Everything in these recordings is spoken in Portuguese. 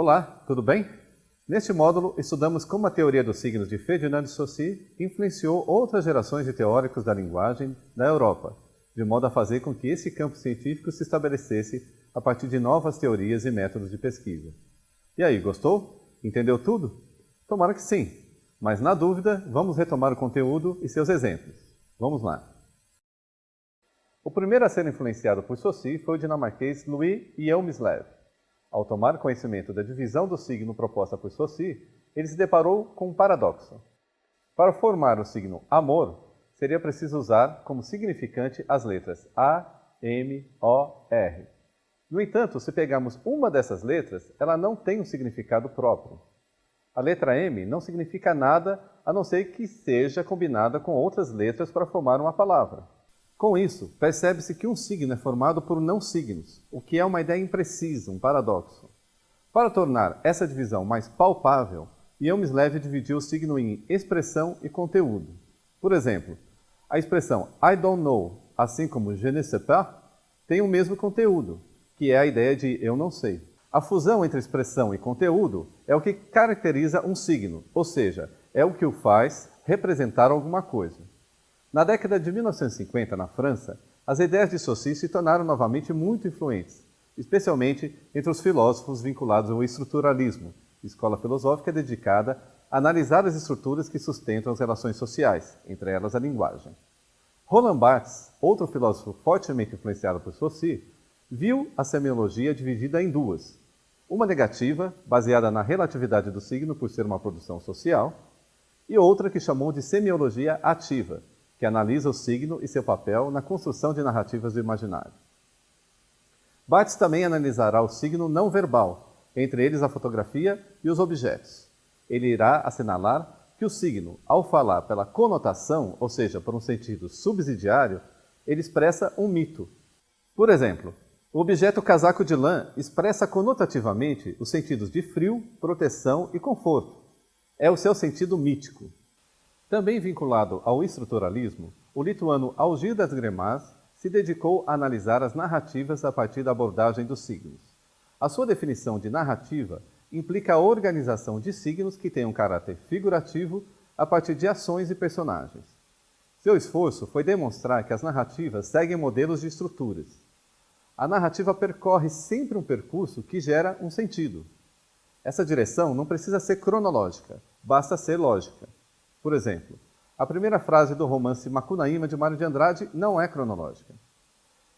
Olá, tudo bem? Neste módulo, estudamos como a teoria dos signos de Ferdinand de Saussure influenciou outras gerações de teóricos da linguagem da Europa, de modo a fazer com que esse campo científico se estabelecesse a partir de novas teorias e métodos de pesquisa. E aí, gostou? Entendeu tudo? Tomara que sim, mas na dúvida, vamos retomar o conteúdo e seus exemplos. Vamos lá! O primeiro a ser influenciado por Saussure foi o dinamarquês Louis Hjelmslev. Ao tomar conhecimento da divisão do signo proposta por Saussure, ele se deparou com um paradoxo. Para formar o signo amor, seria preciso usar como significante as letras A, M, O, R. No entanto, se pegarmos uma dessas letras, ela não tem um significado próprio. A letra M não significa nada a não ser que seja combinada com outras letras para formar uma palavra. Com isso, percebe-se que um signo é formado por não signos, o que é uma ideia imprecisa, um paradoxo. Para tornar essa divisão mais palpável, Hjelmslev dividiu o signo em expressão e conteúdo. Por exemplo, a expressão I don't know, assim como je ne sais pas, tem o mesmo conteúdo, que é a ideia de eu não sei. A fusão entre expressão e conteúdo é o que caracteriza um signo, ou seja, é o que o faz representar alguma coisa. Na década de 1950, na França, as ideias de Saussure se tornaram novamente muito influentes, especialmente entre os filósofos vinculados ao estruturalismo, escola filosófica dedicada a analisar as estruturas que sustentam as relações sociais, entre elas a linguagem. Roland Barthes, outro filósofo fortemente influenciado por Saussure, viu a semiologia dividida em duas. Uma negativa, baseada na relatividade do signo por ser uma produção social, e outra que chamou de semiologia ativa, que analisa o signo e seu papel na construção de narrativas do imaginário. Barthes também analisará o signo não verbal, entre eles a fotografia e os objetos. Ele irá assinalar que o signo, ao falar pela conotação, ou seja, por um sentido subsidiário, ele expressa um mito. Por exemplo, o objeto casaco de lã expressa conotativamente os sentidos de frio, proteção e conforto. É o seu sentido mítico. Também vinculado ao estruturalismo, o lituano Algirdas Gremas se dedicou a analisar as narrativas a partir da abordagem dos signos. A sua definição de narrativa implica a organização de signos que têm um caráter figurativo a partir de ações e personagens. Seu esforço foi demonstrar que as narrativas seguem modelos de estruturas. A narrativa percorre sempre um percurso que gera um sentido. Essa direção não precisa ser cronológica, basta ser lógica. Por exemplo, a primeira frase do romance Macunaíma, de Mário de Andrade, não é cronológica.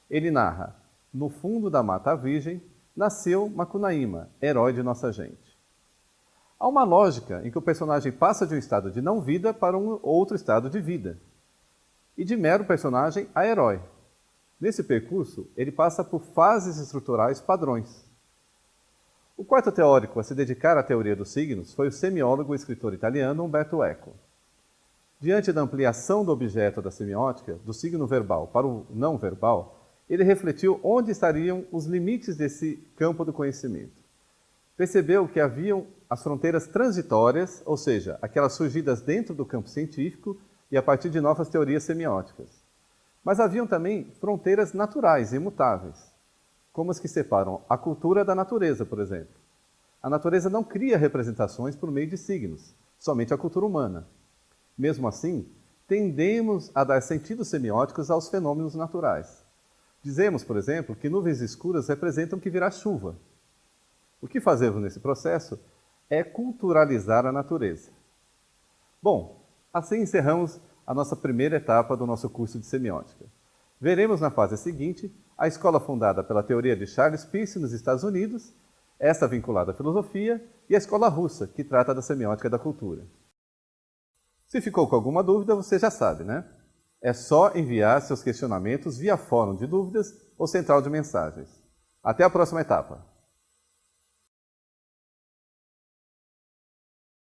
Ele narra: no fundo da Mata Virgem, nasceu Macunaíma, herói de nossa gente. Há uma lógica em que o personagem passa de um estado de não-vida para um outro estado de vida, e de mero personagem a herói. Nesse percurso, ele passa por fases estruturais padrões. O quarto teórico a se dedicar à teoria dos signos foi o semiólogo e escritor italiano Umberto Eco. Diante da ampliação do objeto da semiótica, do signo verbal para o não verbal, ele refletiu onde estariam os limites desse campo do conhecimento. Percebeu que haviam as fronteiras transitórias, ou seja, aquelas surgidas dentro do campo científico e a partir de novas teorias semióticas. Mas haviam também fronteiras naturais, imutáveis, como as que separam a cultura da natureza, por exemplo. A natureza não cria representações por meio de signos, somente a cultura humana. Mesmo assim, tendemos a dar sentidos semióticos aos fenômenos naturais. Dizemos, por exemplo, que nuvens escuras representam que virá chuva. O que fazemos nesse processo é culturalizar a natureza. Bom, assim encerramos a nossa primeira etapa do nosso curso de semiótica. Veremos na fase seguinte a escola fundada pela teoria de Charles Peirce nos Estados Unidos, esta vinculada à filosofia, e a escola russa, que trata da semiótica da cultura. Se ficou com alguma dúvida, você já sabe, né? É só enviar seus questionamentos via fórum de dúvidas ou central de mensagens. Até a próxima etapa!